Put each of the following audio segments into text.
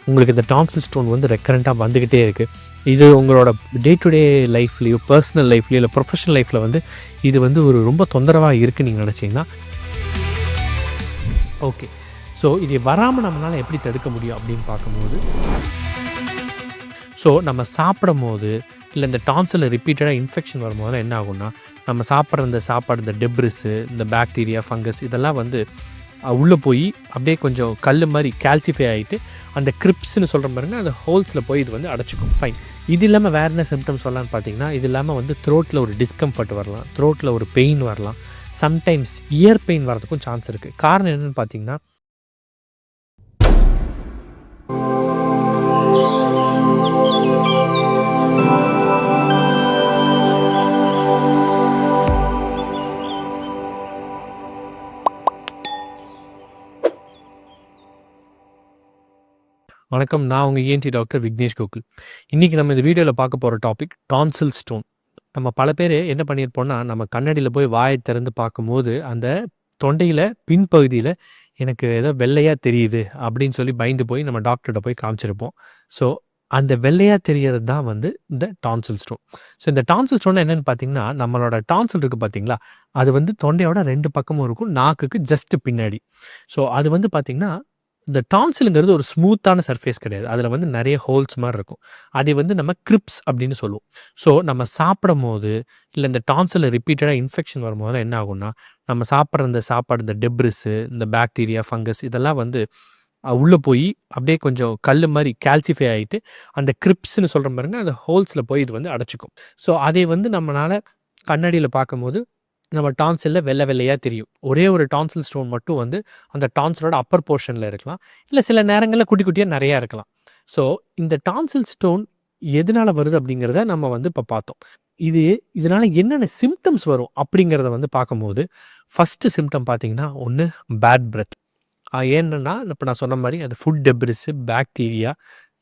உங்களுக்கு இந்த டான்சில் ஸ்டோன் வந்து ரெக்கரண்ட்டாக வந்துக்கிட்டே இருக்குது. இது உங்களோட டே டு டே லைஃப்லேயோ, பர்சனல் லைஃப்லேயோ இல்லை ப்ரொஃபஷனல் லைஃப்பில் வந்து இது வந்து ஒரு ரொம்ப தொந்தரவாக இருக்குன்னு நீங்கள் நினச்சிங்கன்னா ஓகே. ஸோ இது வராமல் நம்மளால் எப்படி தடுக்க முடியும் அப்படின்னு பார்க்கும்போது, ஸோ நம்ம சாப்பிடும்போது இல்லை இந்த டான்சில் ரிப்பீட்டடாக இன்ஃபெக்ஷன் வரும்போதெல்லாம் என்ன ஆகும்னா, நம்ம சாப்பிட்ற இந்த சாப்பாடு இந்த டெப்ரிஸு, இந்த பாக்டீரியா, ஃபங்கஸ் இதெல்லாம் வந்து உள்ளே போய் அப்படியே கொஞ்சம் கல் மாதிரி கால்சிஃபை ஆகிட்டு அந்த கிரிப்ஸ்னு சொல்கிற பாருங்க அந்த ஹோல்ஸில் போய் இது வந்து அடைச்சிக்கும். ஃபைன். இது இல்லாமல் வேறு என்ன சிம்டம்ஸ் வரலான்னு பார்த்தீங்கன்னா, இது இல்லாமல் வந்து த்ரோட்டில் ஒரு டிஸ்கம்ஃபர்ட் வரலாம், த்ரோட்டில் ஒரு பெயின் வரலாம், சம்டைம்ஸ் இயர் பெயின் வரதுக்கும் சான்ஸ் இருக்குது. காரணம் என்னென்னு பார்த்தீங்கன்னா, வணக்கம். நான் உங்கள் ENT டாக்டர் விக்னேஷ் கோகுல். இன்றைக்கி நம்ம இந்த வீடியோவில் பார்க்க போகிற டாபிக் டான்சில் ஸ்டோன். நம்ம பல பேர் என்ன பண்ணியிருப்போம்னா, நம்ம கண்ணாடியில் போய் வாயை திறந்து பார்க்கும்போது அந்த தொண்டையில் பின்பகுதியில் எனக்கு ஏதோ வெள்ளையாக தெரியுது அப்படின்னு சொல்லி பயந்து போய் நம்ம டாக்டர்கிட்ட போய் காமிச்சிருப்போம். ஸோ அந்த வெள்ளையாக தெரியறது தான் வந்து இந்த டான்சில் ஸ்டோன். ஸோ இந்த டான்சில் ஸ்டோன் என்னென்னு பார்த்தீங்கன்னா, நம்மளோட டான்சில் இருக்குது பார்த்தீங்களா, அது வந்து தொண்டையோட 2 பக்கமும் இருக்கும், நாக்குக்கு ஜஸ்ட்டு பின்னாடி. ஸோ அது வந்து பார்த்திங்கன்னா, இந்த டான்சிலுங்கிறது ஒரு ஸ்மூத்தான சர்ஃபேஸ் கிடையாது. அதில் வந்து நிறைய ஹோல்ஸ் மாதிரி இருக்கும். அதை வந்து நம்ம கிரிப்ஸ் அப்படின்னு சொல்லுவோம். ஸோ நம்ம சாப்பிடும்போது இல்லை இந்த டான்சில் ரிப்பீட்டடாக இன்ஃபெக்ஷன் வரும்போதெல்லாம் என்ன ஆகும்னா, நம்ம சாப்பிட்ற இந்த சாப்பாடு இந்த டெப்ரிஸு, இந்த பாக்டீரியா, ஃபங்கஸ் இதெல்லாம் வந்து உள்ளே போய் அப்படியே கொஞ்சம் கல் மாதிரி கால்சிஃபை ஆகிட்டு அந்த கிரிப்ஸ்னு சொல்கிற பாருங்க அந்த ஹோல்ஸில் போய் இது வந்து அடைச்சிக்கும். ஸோ அதை வந்து நம்மளால் கண்ணாடியில் பார்க்கும்போது நம்ம டான்சிலில் வெள்ளை வெள்ளையாக தெரியும். ஒரே ஒரு டான்சில் ஸ்டோன் மட்டும் வந்து அந்த டான்சிலோட அப்பர் போர்ஷனில் இருக்கலாம், இல்லை சில நேரங்களில் குட்டி குட்டியாக நிறையா இருக்கலாம். ஸோ இந்த டான்சில் ஸ்டோன் எதனால் வருது அப்படிங்கிறத நம்ம வந்து இப்போ பார்த்தோம். இதனால் என்னென்ன சிம்டம்ஸ் வரும் அப்படிங்கிறத வந்து பார்க்கும்போது, ஃபஸ்ட்டு சிம்டம் பார்த்தீங்கன்னா, ஒன்று பேட் பிரெத். ஏன்னா இப்போ நான் சொன்ன மாதிரி அது ஃபுட் டெப்ரிஸு, பாக்டீரியா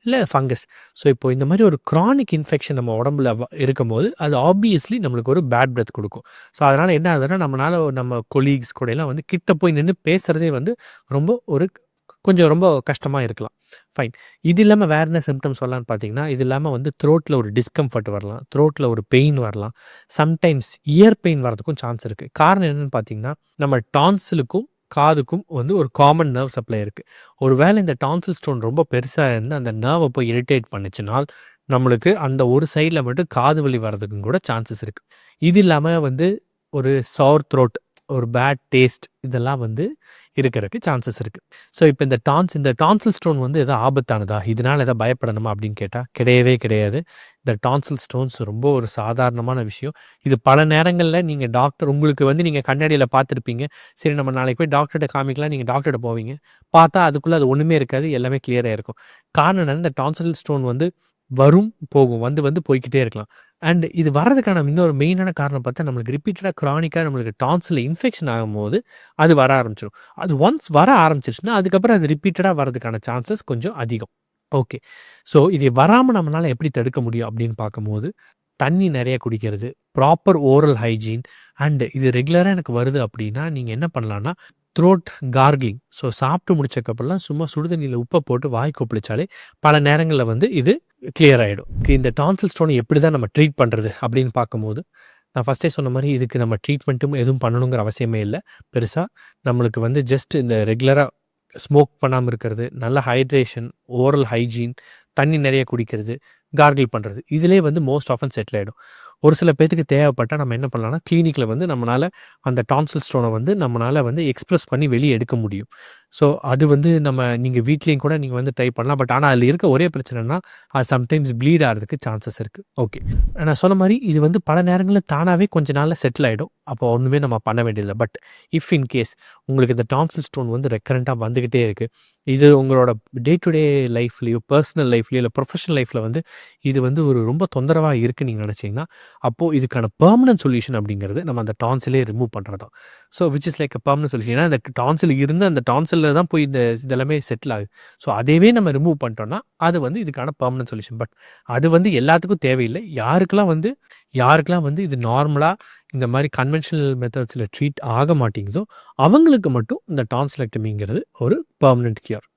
இல்லை ஃபங்கஸ். ஸோ இப்போ இந்த மாதிரி ஒரு க்ரானிக் இன்ஃபெக்ஷன் நம்ம உடம்புல இருக்கும்போது அது ஆப்வியஸ்லி நம்மளுக்கு ஒரு பேட் பிரெத் கொடுக்கும். ஸோ அதனால் என்ன ஆகுதுன்னா, நம்மளால் நம்ம கொலீக்ஸ் கூடலாம் வந்து கிட்ட போய் நின்று பேசுகிறதே வந்து ரொம்ப கஷ்டமாக இருக்கலாம். ஃபைன். இது இல்லாமல் வேறு என்ன சிம்டம்ஸ் வரலான்னு பார்த்தீங்கன்னா, இது இல்லாமல் வந்து த்ரோட்டில் ஒரு டிஸ்கம்ஃபர்ட் வரலாம், த்ரோட்டில் ஒரு பெயின் வரலாம், சம்டைம்ஸ் இயர் பெயின் வரதுக்கும் சான்ஸ் இருக்குது. காரணம் என்னென்னு பார்த்தீங்கன்னா, நம்ம டான்சிலுக்கும் காதுக்கும் வந்து ஒரு காமன் நர்வ் சப்ளை இருக்குது. ஒரு வேளை இந்த டான்சில் ஸ்டோன் ரொம்ப பெருசாக இருந்து அந்த நர்வை போய் இரிட்டேட் பண்ணுச்சுனால், நம்மளுக்கு அந்த ஒரு சைடில் மட்டும் காது வலி வர்றதுக்கும் கூட சான்சஸ் இருக்குது. இது இல்லாமல் வந்து ஒரு சவர் த்ரோட், ஒரு பேட் டேஸ்ட் இதெல்லாம் வந்து இருக்கிறதுக்கு சான்சஸ் இருக்குது. ஸோ இப்போ இந்த டான்சில் ஸ்டோன் வந்து எதோ ஆபத்தானதா, இதனால் எதாவது பயப்படணுமா அப்படின்னு கேட்டால் கிடையவே கிடையாது. இந்த டான்சில் ஸ்டோன்ஸ் ரொம்ப ஒரு சாதாரணமான விஷயம். இது பல நேரங்களில் நீங்கள் உங்களுக்கு வந்து நீங்கள் கண்ணாடியில் பார்த்துருப்பீங்க. சரி நம்ம நாளைக்கு போய் டாக்டர்கிட்ட காமிக்கலாம், நீங்கள் டாக்டர்கிட்ட போவீங்க, பார்த்தா அதுக்குள்ளே அது ஒன்றுமே இருக்காது, எல்லாமே கிளியராக இருக்கும். காரணம் என்னன்னா, இந்த டான்சில் ஸ்டோன் வந்து வரும் போகும், வந்து போய்கிட்டே இருக்கலாம். அண்ட் இது வர்றதுக்கான இன்னொரு மெயினான காரணம் பார்த்தா, நம்மளுக்கு ரிப்பீட்டடாக க்ரானிக்காக நம்மளுக்கு டான்சில் இன்ஃபெக்ஷன் ஆகும்போது அது வர ஆரம்பிச்சிடும். அது ஒன்ஸ் வர ஆரம்பிச்சிருச்சுன்னா அதுக்கப்புறம் அது ரிப்பீட்டடாக வர்றதுக்கான சான்சஸ் கொஞ்சம் அதிகம். ஓகே. ஸோ இது வராமல் நம்மளால் எப்படி தடுக்க முடியும் அப்படின்னு பார்க்கும்போது, தண்ணி நிறைய குடிக்கிறது, ப்ராப்பர் ஓரல் ஹைஜீன், அண்ட் இது ரெகுலராக எனக்கு வருது அப்படின்னா நீங்கள் என்ன பண்ணலான்னா, த்ரோட் கார்கிளிங். ஸோ சாப்பிட்டு முடிச்சக்கப்புறம்லாம் சும்மா சுடுதண்ணியில் உப்பை போட்டு வாய் கொப்பளிச்சாலே பல நேரங்களில் வந்து இது கிளியர் ஆகிடும். இந்த டான்சில் ஸ்டோனை எப்படி தான் நம்ம ட்ரீட் பண்ணுறது அப்படின்னு பார்க்கும்போது, நான் ஃபஸ்ட்டே சொன்ன மாதிரி இதுக்கு நம்ம ட்ரீட்மெண்ட்டும் எதுவும் பண்ணணுங்கிற அவசியமே இல்லை. பெருசாக நம்மளுக்கு வந்து ஜஸ்ட் இந்த ரெகுலராக ஸ்மோக் பண்ணாமல் இருக்கிறது, நல்ல ஹைட்ரேஷன், ஓரல் ஹைஜீன், தண்ணி நிறைய குடிக்கிறது, கார்கிள் பண்ணுறது, இதிலே வந்து மோஸ்ட் ஆஃபன் செட்டில் ஆகிடும். ஒரு சில பேத்துக்கு தேவைப்பட்டால் நம்ம என்ன பண்ணலாம்னா, கிளினிக்கில் வந்து நம்மளால் அந்த டான்சில் ஸ்டோனை வந்து நம்மளால் வந்து எக்ஸ்ப்ரெஸ் பண்ணி வெளியே எடுக்க முடியும். ஸோ அது வந்து நீங்கள் வீட்லேயும் கூட நீங்கள் வந்து ட்ரை பண்ணலாம். பட் ஆனால் அதில் இருக்க ஒரே பிரச்சனைனா, அது சம்டைம்ஸ் ப்ளீட் ஆகிறதுக்கு சான்சஸ் இருக்குது. ஓகே. நான் சொன்ன மாதிரி இது வந்து பல நேரங்களில் தானாகவே கொஞ்ச நாளில் செட்டில் ஆகிடும். அப்போ ஒன்றுமே நம்ம பண்ண வேண்டியதில்லை. பட் இஃப் இன் கேஸ் உங்களுக்கு இந்த டான்சில் ஸ்டோன் வந்து ரெக்கரண்ட்டாக வந்துக்கிட்டே இருக்குது, இது உங்களோட டே டு டே லைஃப்லேயோ, பர்சனல் லைஃப்லேயோ இல்லை ப்ரொஃபஷனல் லைஃப்பில் வந்து இது வந்து ஒரு ரொம்ப தொந்தரவாக இருக்குன்னு நீங்கள் நினச்சிங்கன்னா, அப்போது இதுக்கான பெர்மனன்ட் சொல்யூஷன் அப்படிங்கிறது நம்ம அந்த டான்சிலே ரிமூவ் பண்ணுறது தான். So which is like a permanent solution. ஏன்னா அந்த டான்சில் இருந்து அந்த டான்சிலில் தான் போய் இதெல்லாமே செட்டில் ஆகுது. ஸோ அதையவே நம்ம ரிமூவ் பண்ணிட்டோம்னா அது வந்து இதுக்கான பெர்மனன்ட் சொல்யூஷன். பட் அது வந்து எல்லாத்துக்கும் தேவையில்லை. யாருக்கெல்லாம் வந்து இது நார்மலாக இந்த மாதிரி கன்வென்ஷனல் மெத்தட்ஸில் ட்ரீட் ஆக மாட்டேங்குதோ அவங்களுக்கு மட்டும் இந்த டான்சிலெக்டமிங்கிறது ஒரு பெர்மனன்ட் கியூர்.